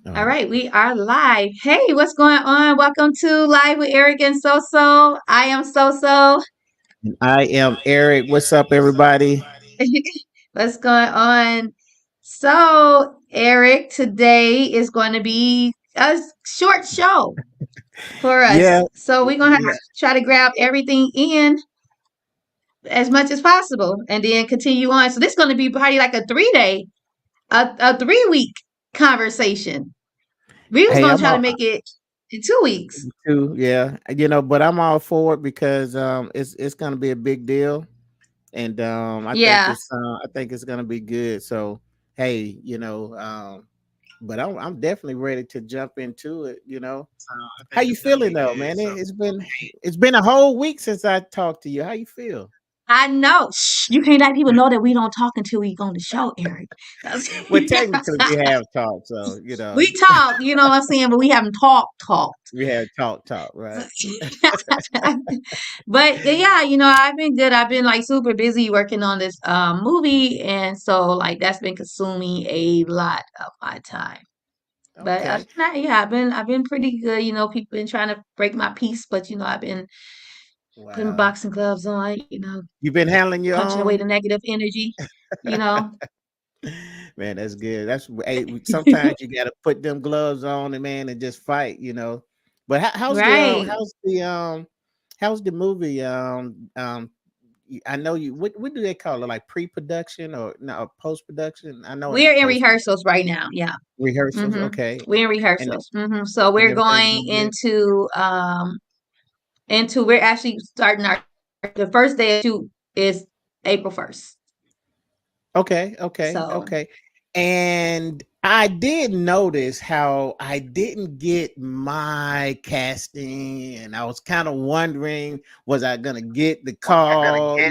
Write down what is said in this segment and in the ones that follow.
All All right. right, we are live. Hey, what's going on? Welcome to Live with Eric and Soso. I am Soso. And I am Eric. What's up, everybody? What's going on? So, Eric, today is going to be a short show for Yeah, us. So, we're going to yeah. try to grab everything in as much as possible and then continue on. So, this is going to be probably like a 3 day, a 3 week conversation. We was Hey, going to I'm try to all make it in 2 weeks. too. Yeah, but I'm all for it because it's gonna be a big deal, and Yeah. I think it's gonna be good. So hey, but I'm definitely ready to jump into it. How you feeling though, man? It's been a whole week since I talked to you. How you feel? I know. Shh, you can't let people know that we don't talk until we go on the show, Eric. Well, technically we have talked, so We talk, you know what I'm saying, but we haven't talked. we have talk, right? But yeah, I've been good. I've been like super busy working on this movie, and so like that's been consuming a lot of my time. But other Okay. than that, yeah, I've been pretty good. People been trying to break my peace, but I've been putting Wow. boxing gloves on, You've been handling your punching away own? the negative energy, you know. Man, that's good. Sometimes you gotta put them gloves on and man and just fight. But Right. how's the movie? I know you what do they call it? Like pre-production or no post production? I know it's We're in post rehearsals right now. Yeah. rehearsals. hmm Okay. We're in And rehearsals. So and we're everything's going going good. into we're actually starting our the first day of shoot is April 1st. So Okay. And I did notice how I didn't get my casting, and I was kind of wondering, was I gonna get the call?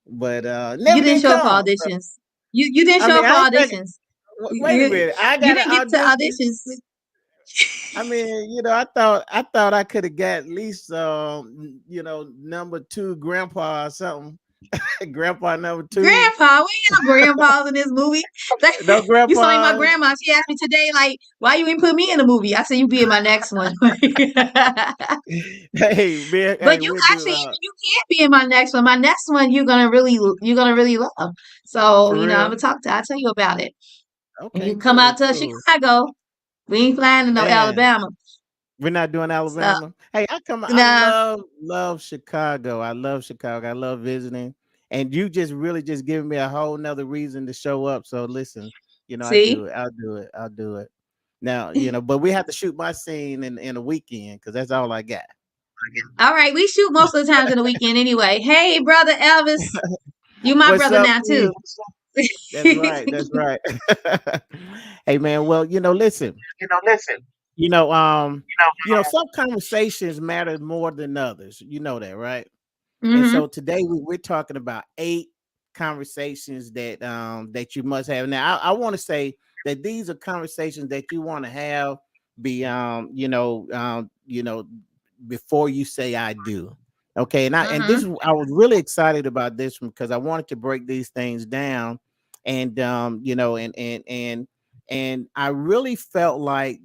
But you never didn't did show up for come. So, auditions. You didn't I show mean, up for I ain't think. auditions. Wait a You minute, I you got didn't an get to audition. auditions. I mean, I thought I could have got at least number two grandpa or something. Grandpa number two. Grandpa, we ain't no grandpas in this movie. No You saw me, my grandpa. grandma. She asked me today, like, why you ain't put me in the movie? I said, you be in my next one. Hey, man, hey, But you we'll do actually you can be in my next one. My next one you're gonna really love. So, for I'm real. gonna talk. I'll tell you about it. And Okay, you come cool, out to cool. Chicago. We ain't flying to no Man, Alabama. we're not doing So Alabama. Hey, I nah, love Chicago. I love Chicago. I love visiting. And you just really just giving me a whole nother reason to show up. So listen, I do see? it. I'll do it. I'll do it. Now, but we have to shoot my scene in a weekend because that's all I got. All right, we shoot most of the times in the weekend anyway. Hey, brother Elvis. You my What's brother up, now too. P? That's right. That's right. Hey man, well, listen, you know, um, some conversations matter more than others. You know that, right? And hmm so today we're talking about 8 conversations that you must have. Now, I want to say that these are conversations that you want to have before you say I do. Okay, and hmm I was really excited about this one because I wanted to break these things down, and and I really felt like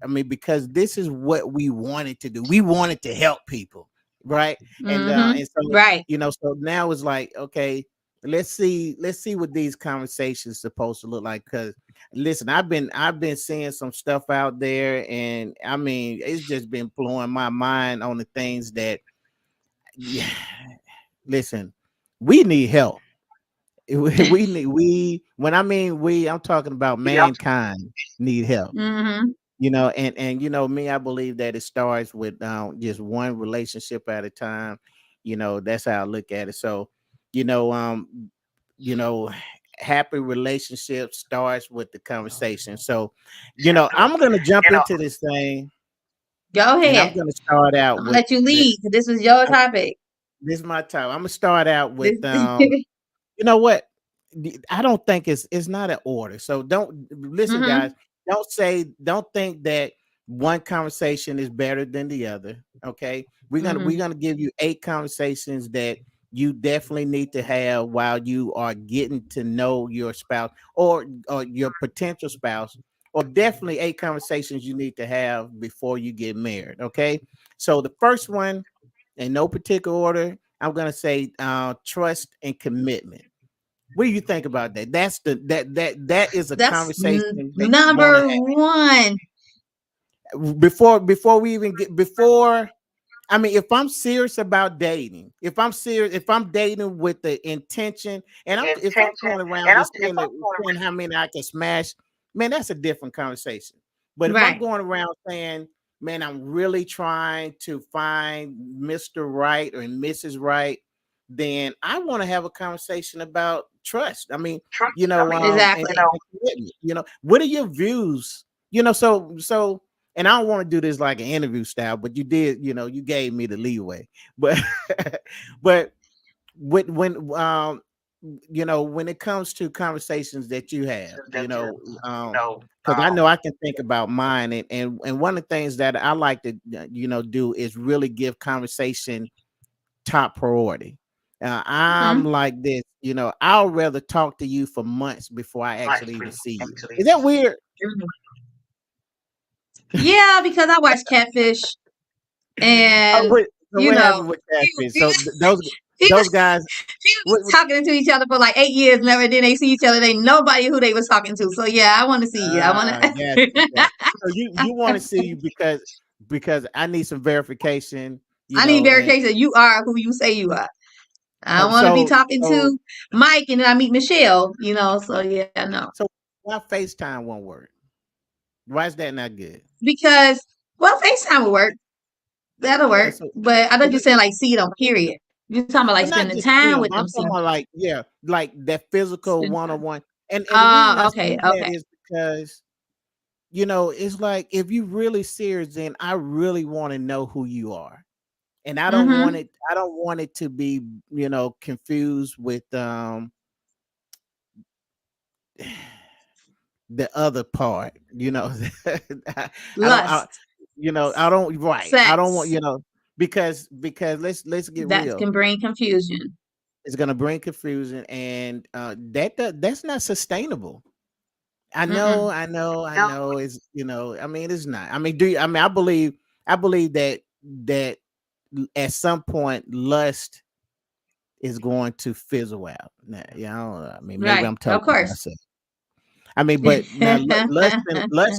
I mean, because this is what we wanted to do. We wanted to help people, right? And so Right. so now it's like, okay, let's see what these conversations supposed to look like. Because listen, I've been seeing some stuff out there, and I mean, it's just been blowing my mind on the things that, yeah, listen, we need help. We when I mean we, I'm talking about mankind need help. hmm And me, I believe that it starts with just one relationship at a time. That's how I look at it. So, you know, um, you know, happy relationship starts with the conversation. So, I'm gonna jump into this thing, Go and I'm ahead. gonna start out I'm gonna with let you the. lead. 'Cause this is your topic. This is my time. I'm gonna start out This with you know what? I don't think it's not an order. So don't listen, guys. hmm Don't think that one conversation is better than the other. Okay, we're hmm gonna give you 8 conversations that you definitely need to have while you are getting to know your spouse or your potential spouse, or definitely 8 conversations you need to have before you get married. Okay. So the first one, in no particular order, I'm gonna say trust and commitment. What do you think about that? That is a That's conversation that you want to number one. have before we even get before. I mean, if I'm serious about dating, if I'm dating with the intention, and if I'm going around just saying how many I can smash, man, that's a different conversation. But if I'm Right. going around saying, man, I'm really trying to find Mr. Right or Mrs. Right, then I want to have a conversation about trust. I mean, Exactly. and commitment. What are your views? So and I don't want to do this like an interview style, but you did, you gave me the leeway. But but when it comes to conversations that you have, because I know I can think about mine, and one of the things that I like to do is really give conversation top priority. I'm Mhm. like this, I'll rather talk to you for months before I actually even see you. Is that weird? Yeah, because I watch Catfish, Oh, and so what happened with catfish? So people those guys, what, was talking to each other for like 8 years, and then they see each other. They nobody who they was talking to. So yeah, I want to see you. I want gotcha, to. gotcha. So you want to see you because I need some verification, I need and verification. You are who you say you are. I don't want to be so talking so to Mike and then I meet Michelle. So yeah, no. so why FaceTime won't work? Why is that not good? Because FaceTime will work. That'll Yeah, work. But I thought you saying like see them. Period. You're talking about like but not spending just see time them. with I'm them. talking about like like that physical Spend one on time. one. And the reason I say Okay. that Okay. is because it's like if you really serious, then I really want to know who you are. And Mm-hmm. I don't want it to be, confused with the other part, I, I don't I, Lust, I don't right. I don't want, sex. because let's get That real. can bring confusion. It's gonna bring confusion, and that's not sustainable. Mm-mm. I know. It's I mean, it's not. I mean, I believe that at some point lust is going to fizzle out. Now, I mean, maybe Right. I'm Of talking to course. myself. I mean, but now lust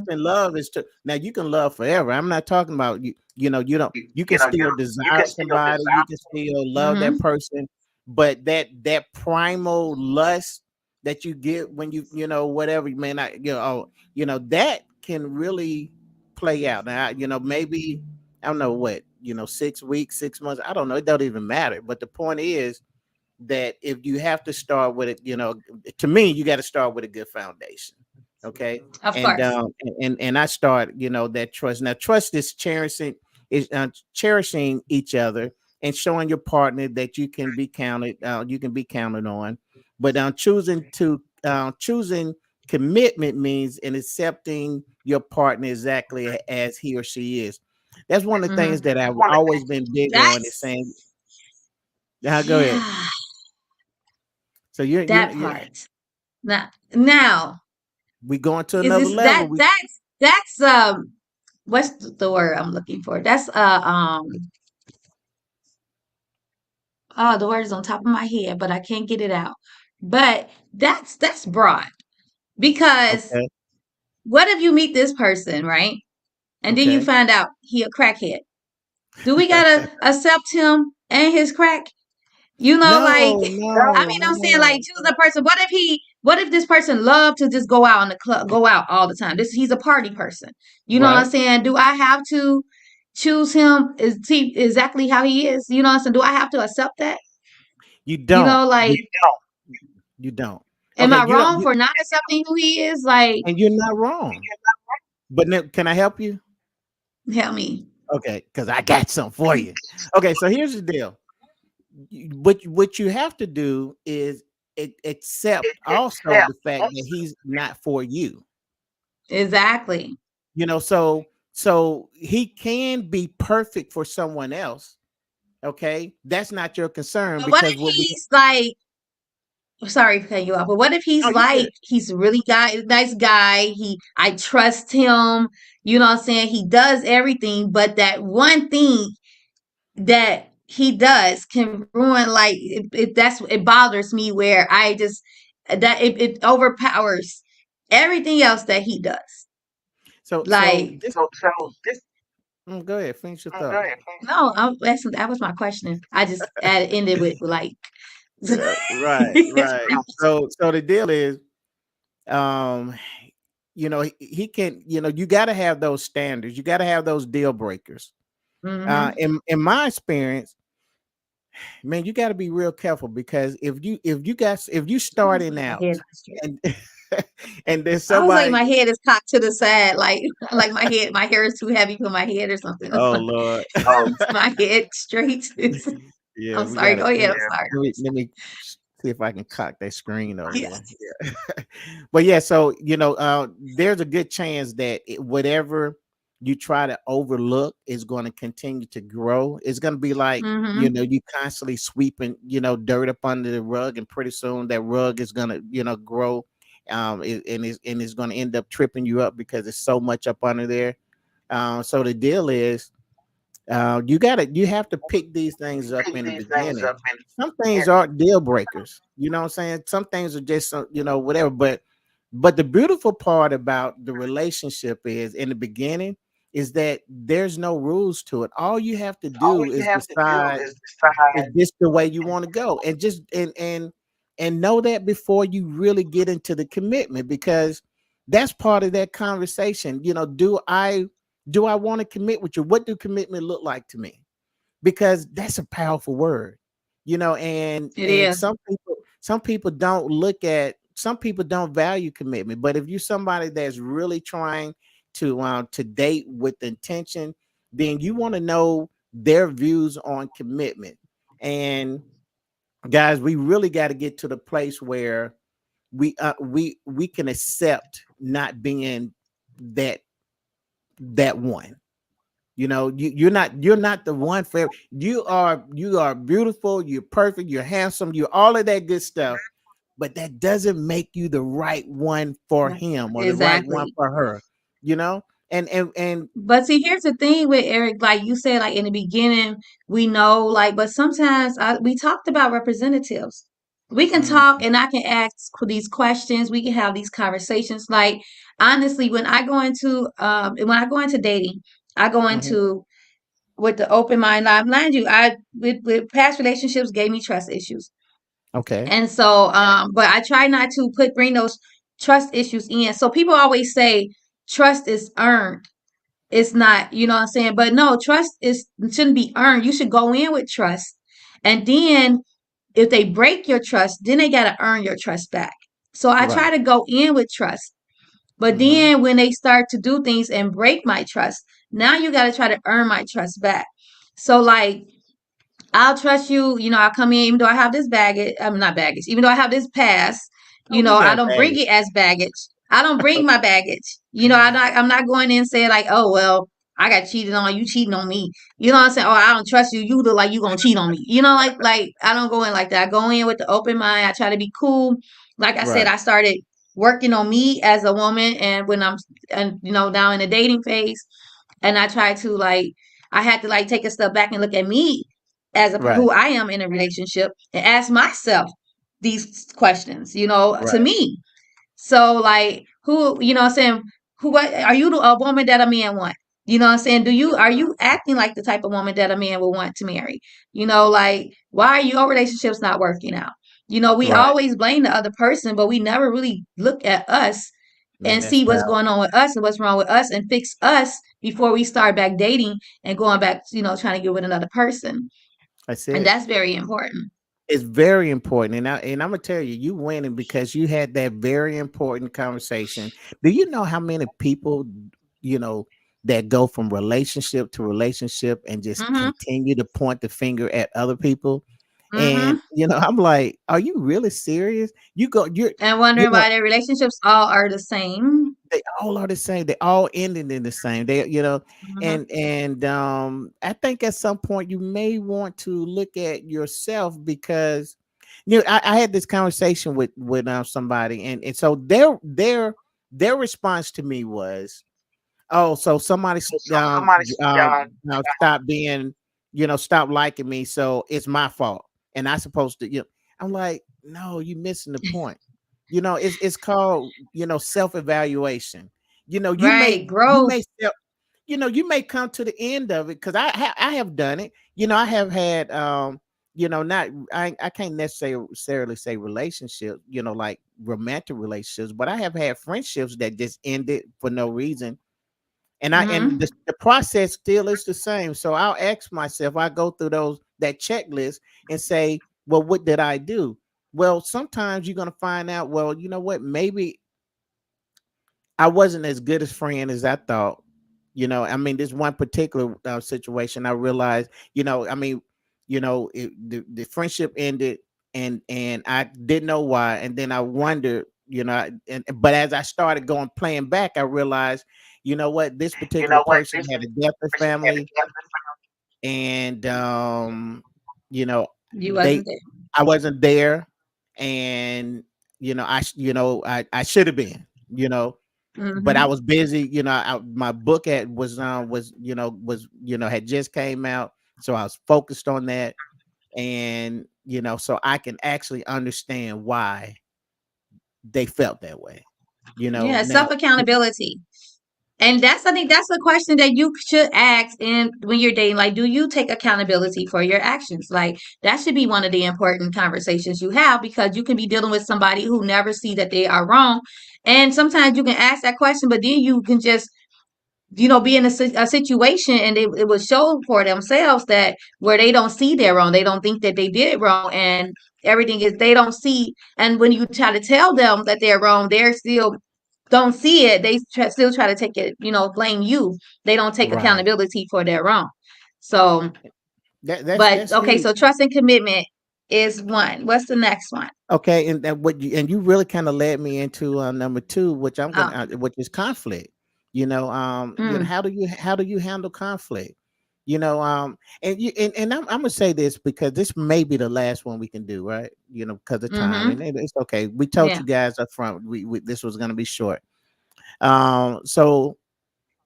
and love is now you can love forever. I'm not talking about you. You can still desire somebody. You can still love that Mm-hmm. person, but that primal lust that you get when whatever you may not that can really play out. Now maybe I don't know what 6 weeks, 6 months. I don't know. It don't even matter. But the point is that if you have to start with it, to me, you got to start with a good foundation. Okay. Of And course. I start, that trust. Now, trust is cherishing each other and showing your partner that you can be counted on. But choosing commitment means in accepting your partner exactly as he or she is. That's one of the things Mm-hmm. that I've always been big on is That's saying, go ahead. yeah. So That part. Now we going to is another this level. that's what's the word I'm looking for? That's oh, the word is on top of my head, but I can't get it out. But that's broad because Okay. what if you meet this person, right? And then you Okay. find out he a crackhead. Do we gotta accept him and his crack? Like No, I no, mean, I'm saying like no. choose a person. What if this person loved to just go out in the club, go out all the time? He's a party person. You know what I'm Right. saying? Do I have to choose him? Is he exactly how he is? You know what I'm saying? Do I have to accept that? You don't. Like, You don't. am Okay. I You don't. wrong for not accepting who he is? Like, And you're not wrong. But now, can I help you? help me. Okay, because I got something for you. Okay, so here's the deal. What you have to do is accept also the fact that he's not for you. Exactly. So he can be perfect for someone else. Okay, that's not your concern But what because if he's like sorry for cutting you off, but what if he's Oh, you like, good. he's a really nice guy. I trust him. You know what I'm saying? He does everything, but that one thing that he does can ruin, like, it bothers me where I just, that it overpowers everything else that he does. So Like, this. Go ahead. Finish your thought. no, that was my question. I just ended with like, Right, right. So the deal is, um, he can. You got to have those standards. You got to have those deal breakers. hmm In my experience, man, you got to be real careful because if you starting my head out not straight. and and there's I was like, somebody. my head is cocked to the side, like like my hair is too heavy for my head or something. It's Oh like, Lord. my head straight. Yeah, I'm we sorry. got it. Go ahead. I'm sorry. Let me see if I can cock that screen over there. Yes. Yeah. But yeah, so there's a good chance that whatever you try to overlook is going to continue to grow. It's going to be like, hmm you constantly sweeping, dirt up under the rug, and pretty soon that rug is going to, grow. And it's going to end up tripping you up because there's so much up under there. So the deal is, you have to pick these things up in the beginning. Some things aren't deal breakers. You know what I'm saying? Some things are just whatever. But the beautiful part about the relationship is, in the beginning, is that there's no rules to it. All you have to do is decide, is this the way you want to go, and just and know that before you really get into the commitment, because that's part of that conversation. Do I want to commit with you? What do commitment look like to me? Because that's a powerful word. and It and is. some people don't value commitment. But if you're somebody that's really trying to date with intention, then you want to know their views on commitment. And guys, we really got to get to the place where we can accept not being that one. You're not the one for you are beautiful, you're perfect, you're handsome, you're all of that good stuff, but that doesn't make you the right one for Right. him or the right one Exactly. for her. you know and But see, here's the thing with Eric, like you said, like in the beginning, we know, like, but sometimes we talked about representatives. We can mm, talk and I can ask these questions. We can have these conversations. Like, honestly, when I go into dating, I go mhm, into with the open mind. Now, mind you, with past relationships gave me trust issues. okay, And so, but I try not to bring those trust issues in. So people always say trust is earned. It's not, you know what I'm saying? But no, trust is shouldn't be earned. You should go in with trust. And then if they break your trust, then they gotta earn your trust back. So I try right, to go in with trust. But hmm, then when they start to do things and break my trust, now you gotta try to earn my trust back. So like I'll trust you. I'll come in even though I have this baggage. I'm not baggage. Even though I have this past, oh, you I got don't bring baggage. it as baggage. I don't bring my baggage. I'm not going in and saying like, oh well, I got cheated on. You cheating on me. You know what I'm saying? Oh, I don't trust you. You look like you gonna cheat on me. Like I don't go in like that. I go in with the open mind. I try to be cool. Like I said, Right, I started working on me as a woman, and when I'm and now in the dating phase, and I try to like I had to like take a step back and look at me as right, who I am in a relationship and ask myself these questions, to right. me. So like who, what I'm saying, what are you a woman that a man want? You know what I'm saying? Are you acting like the type of woman that a man would want to marry? Like why are your relationships not working out? We Right. always blame the other person, but we never really look at us Man, and that's see what's powerful. going on with us and what's wrong with us and fix us before we start back dating and going back, trying to get with another person. That's And it. that's very important. It's very important, and I'm gonna tell you, you winning because you had that very important conversation. Do you know how many people, you know, that go from relationship to relationship and just Mhm. continue to point the finger at other people? And Mhm. I'm like, are you really serious? And You wondering know, why their relationships all are the same. they all are the same. They all ended in the same. Mhm. And I think at some point you may want to look at yourself, because you know, I had this conversation with somebody, and so their response to me was, oh, so somebody stop being, stop liking me, so it's my fault, and I supposed to, I'm like, no, you missing the point. It's called, self-evaluation. You may Right. Growth. you may come to the end of it, because I have done it. I have had not, I can't necessarily say relationship, like romantic relationships, but I have had friendships that just ended for no reason. And Mm-hmm. the process still is the same. So I'll ask myself, I go through that checklist and say, well, what did I do? Well, sometimes you're gonna find out, well, you know what, maybe I wasn't as good a friend as I thought. I mean, this one particular situation, I realized, I mean, the friendship ended, and I didn't know why, and then I wondered, but as I started going playing back, I realized, what, this particular person had a death in family, and you know, You they wasn't there. I wasn't there, and I should have been, but I Mm-hmm. was busy. My book had just came out, so I was focused on that, and so I can actually understand why they felt that way. Yeah, Now, self accountability. And I think that's a question that you should ask in when you're dating. Like, do you take accountability for your actions? Like, that should be one of the important conversations you have, because you can be dealing with somebody who never see that they are wrong. And sometimes you can ask that question, but then you can just, be in a situation, and it will show for themselves that where they don't see they're wrong. They don't think that they did it wrong. And everything is, they don't see. And when you try to tell them that they're wrong, they're still don't see it. They still try to take it, blame you. They don't take right? accountability for their wrong. So, but That's okay, huge. so trust and commitment is one. What's the next one? Okay, and you really kind of led me into number two, which Oh, which is conflict. mm, How do you handle conflict? And I'm gonna say this, because this may be the last one we can do, right? Because of time, and mm-hmm. it's okay. We told Yeah. you guys up front, we this was gonna be short. So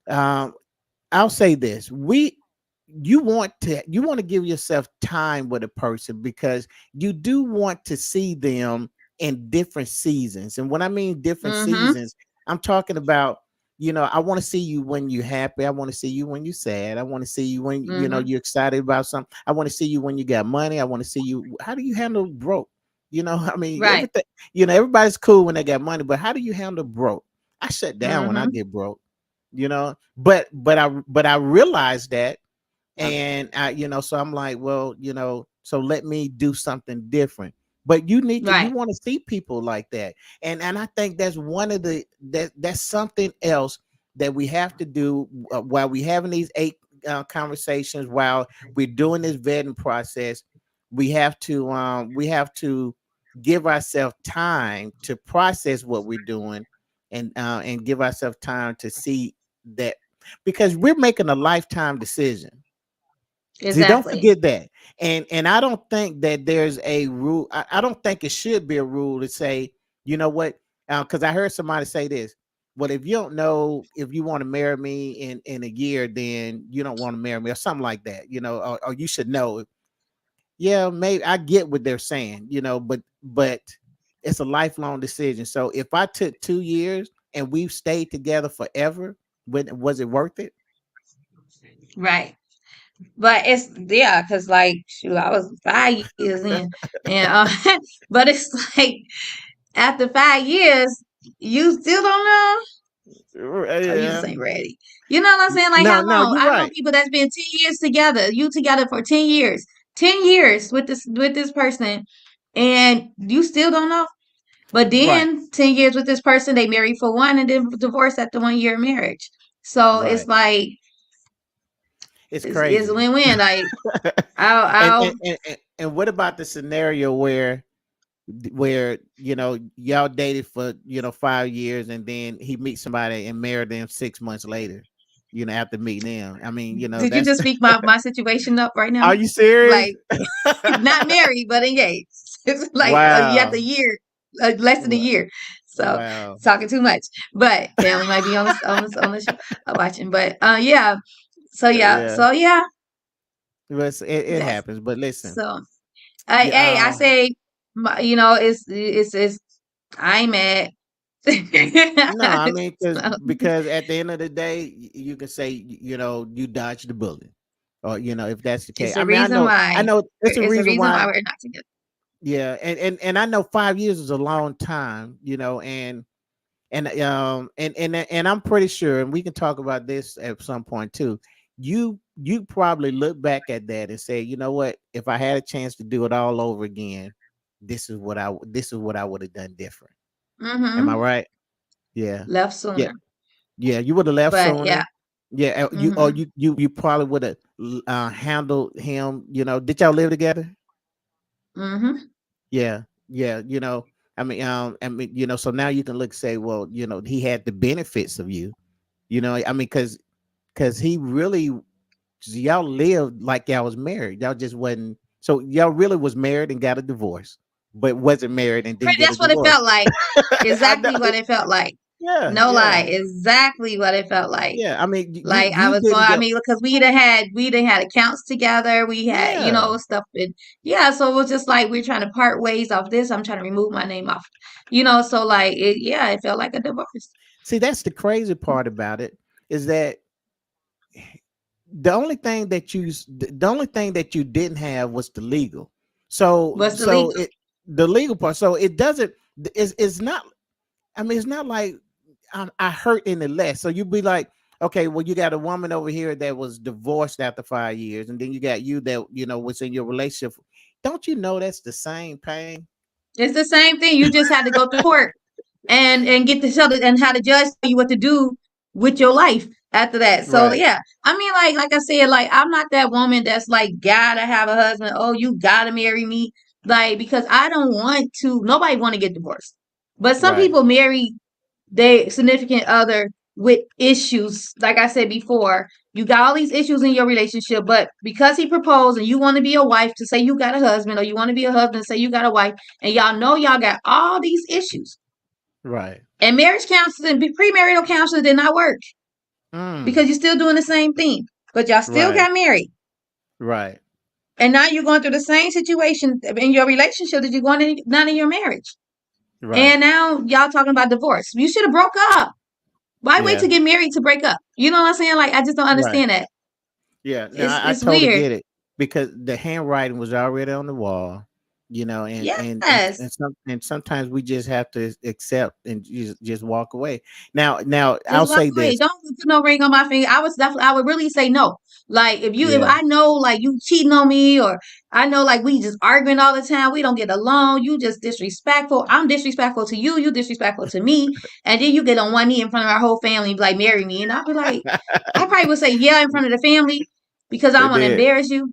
um, I'll say this: you want to give yourself time with a person, because you do want to see them in different seasons. And when I mean different Mm-hmm. seasons, I'm talking about, I want to see you when you're happy. I want to see you when you're sad. I want to see you when, Mm-hmm. you're excited about something. I want to see you when you got money. I want to see you. How do you handle broke? I mean, Right. everything, everybody's cool when they got money, but how do you handle broke? I shut down when I Mm-hmm. get broke, but I realized that, and so I'm like, well, so let me do something different. But you Right. want to see people like that, and I think that's one of that's something else that we have to do, while we having these eight conversations, while we're doing this vetting process. We have to give ourselves time to process what we're doing, and give ourselves time to see that, because we're making a lifetime decision. See, don't Exactly. forget that. And I don't think that there's a rule. I don't think it should be a rule to say, you know what? Because I heard somebody say this. Well, if you don't know if you want to marry me in a year, then you don't want to marry me, or something like that. Or you should know. Yeah, maybe I get what they're saying. But it's a lifelong decision. So if I took 2 years and we've stayed together forever, was it worth it? Right. But it's, yeah, because like, shoot, I was 5 years in, and but it's like after 5 years, you still don't know. Oh, you just Yeah. ain't ready. You know what I'm saying? Like, No, how no, long? you're I know right. people that's been 10 years together. You together for 10 years, 10 years with this person, and you still don't know. But Right, then 10 years with this person, they married for one, and then divorced after 1 year marriage. So it's right. like It's it's a crazy. win-win. Like, and, I'll and and and and what about the scenario where y'all dated for 5 years, and then he meets somebody and married them 6 months later? after meeting them. I mean, Did you that's just speak my situation up right now? are you serious? Like, not married, but engaged. It's like you have Wow. the year, less than a Wa- year. So Wow. talking too much, but family might be on the show watching. But yeah, so yeah, Yeah. so yeah, But it that's happens. But listen, so. Hey, I yeah. say, it's I ain't mad. No, I mean, So, because at the end of the day, you can say, you dodged the bullet, or if that's the case. it's I the mean, reason I why. know it's a It's the reason reason why. why we're not together. Yeah, and I know 5 years is a long time, and I'm pretty sure, and we can talk about this at some point too. You probably look back at that and say, you know what? If I had a chance to do it all over again, this is what I would have done different. Am I Mm-hmm. right? Yeah, Left yeah, sooner, yeah. You would have left but yeah. sooner. Yeah, you or Mm-hmm. you probably would have handled him. Did y'all live together? Mm-hmm. Yeah, yeah. So now you can look say, well, he had the benefits of you. I mean, because he really, y'all lived like y'all was married. Y'all just wasn't. So y'all really was married and got a divorce, but wasn't married and didn't Pretty, get a that's what it divorce. felt like. I know. Exactly what it felt like. Yeah, No lie, yeah, exactly what it felt like. yeah. I mean, you Like I you was going, didn't I get. mean, because we done had accounts together. We had, Yeah, stuff. And yeah, so it was just like we're trying to part ways off this. I'm trying to remove my name off, so like yeah, it felt like a divorce. see, that's the crazy part about it is that the only thing that you didn't have was the legal. So What's the so legal? it the legal part. So it doesn't. It's not. I mean, it's not like I hurt any less. So you'd be like, okay, well, you got a woman over here that was divorced after 5 years, and then you got you that was in your relationship. Don't you know that's the same pain? It's the same thing. You just had to go through court and get to tell it and how the judge tell you what to do with your life after that. So Right, yeah, I mean, like I said, like I'm not that woman that's like gotta have a husband. Oh, you gotta marry me, like because I don't want to. Nobody want to get divorced, but some right, people marry their significant other with issues. Like I said before, you got all these issues in your relationship, but because he proposed and you want to be a wife to say you got a husband, or you want to be a husband to say you got a wife, and y'all know y'all got all these issues. right. And marriage counseling, premarital counseling did not work because Mm, you're still doing the same thing, but y'all still right, got married. right, And now you're going through the same situation in your relationship that you're going in, not in your marriage. right. And now y'all talking about divorce. You should have broke up. Why wait to Yeah, get married to break up? You know what I'm saying? Like I just don't right. understand that. Yeah, no, It's I it's totally weird. get it because the handwriting was already on the wall, Yes. and sometimes we just have to accept and just walk away. Now I'll Just walk say away. this. Don't put no ring on my finger. I would really say no. Like if Yeah, I know like you cheating on me, or I know like we just arguing all the time, we don't get along, you just disrespectful. I'm disrespectful to you, you disrespectful to me, and then you get on one knee in front of our whole family and be like, marry me. And I'll be like, I probably would say yeah in front of the family because I they don't want to did. embarrass you.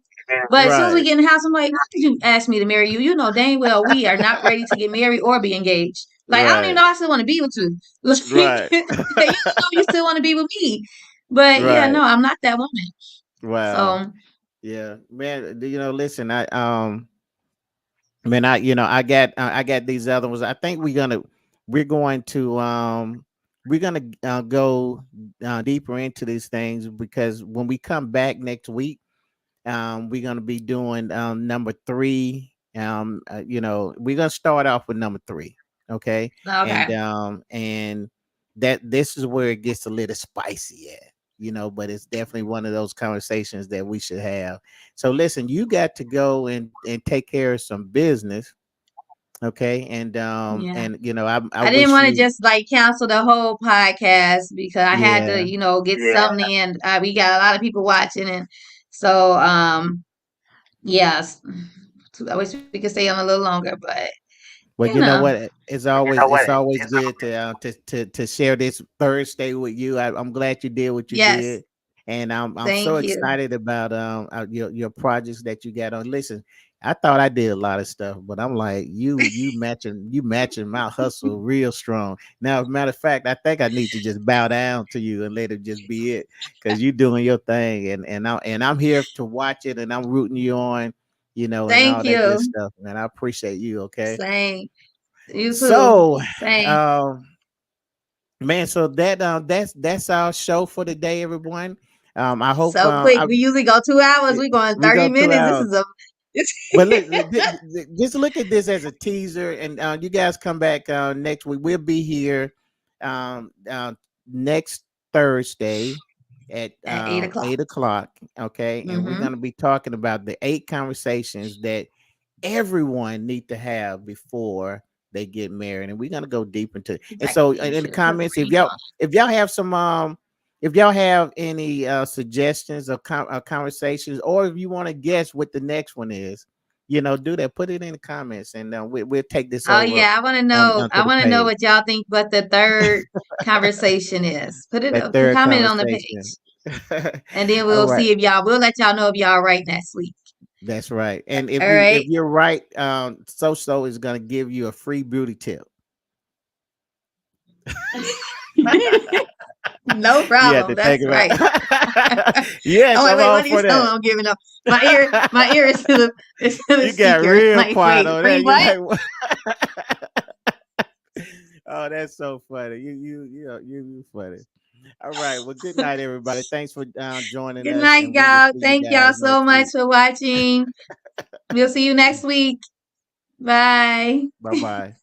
But as soon as we Right, get in the house, I'm like, why did you ask me to marry you? You know dang well we are not ready to get married or be engaged. Like I don't even right, know I still want to be with you. right, Like, you still want to be with me. But yeah, right. no, I'm not that woman. Wow. So Yeah, man. Listen, I got these other ones. I think we're going to go deeper into these things because when we come back next week, we're going to be doing number three. We're going to start off with number three. Okay. and okay. and that this is where it gets a little spicy at, but it's definitely one of those conversations that we should have. So listen, you got to go and take care of some business. Okay. and um Yeah. and you know I I didn't wish want to you. just like cancel the whole podcast because I had to, Yeah. get something in. We got a lot of people watching, and so yes. I wish we could stay on a little longer, but Well, you you know know, what? It's always good to share this Thursday with you. I'm glad you did what you yes. did, and I'm so Thank you. excited about your projects that you got on. Listen, I thought I did a lot of stuff, but I'm like, you matching my hustle real strong. Now, as a matter of fact, I think I need to just bow down to you and let it just be it, because you doing your thing, and I'm here to watch it, and I'm rooting you on, and Thank all that good you. stuff. Man, I appreciate you. Okay, Same. You too. so, Same. um, man, so that's our show for today, everyone. I hope So quick. I We usually go 2 hours. We going we 30 go two minutes. This hours. is a But just look at this as a teaser, and you guys come back next week. We'll be here next Thursday at at 8 o'clock. 8 o'clock. Okay, and we're Mm-hmm. gonna be talking about the 8 conversations that everyone need to have before they get married, and we're gonna go deep into it. And so, Exactly. You in the should have put comments, if green y'all on. if y'all have some if y'all have any suggestions of conversations, or if you want to guess what the next one is, do that. Put it in the comments, and we'll take this Oh over yeah, I want to on know. onto I the want to know page. what y'all think. What the third conversation is? Put it That up. third Comment on the page, conversation. and then All we'll right. see if y'all. We'll let y'all know if y'all right next week. That's right. And if All you if right. you're right, so is gonna give you a free beauty tip. No You have problem. to think That's about. right. Yes, Oh wait, I'm wait. all What are you for saying? that. I'm giving up. My ear is to the is to the You got speaker. real Like, quiet wait, on free that. You're what? like, what? Oh, that's so funny. You funny. All right. Well, good night, everybody. Thanks for joining Good us, night, and we will y'all. see you Thank y'all guys so next much week. for watching. We'll see you next week. Bye. Bye bye.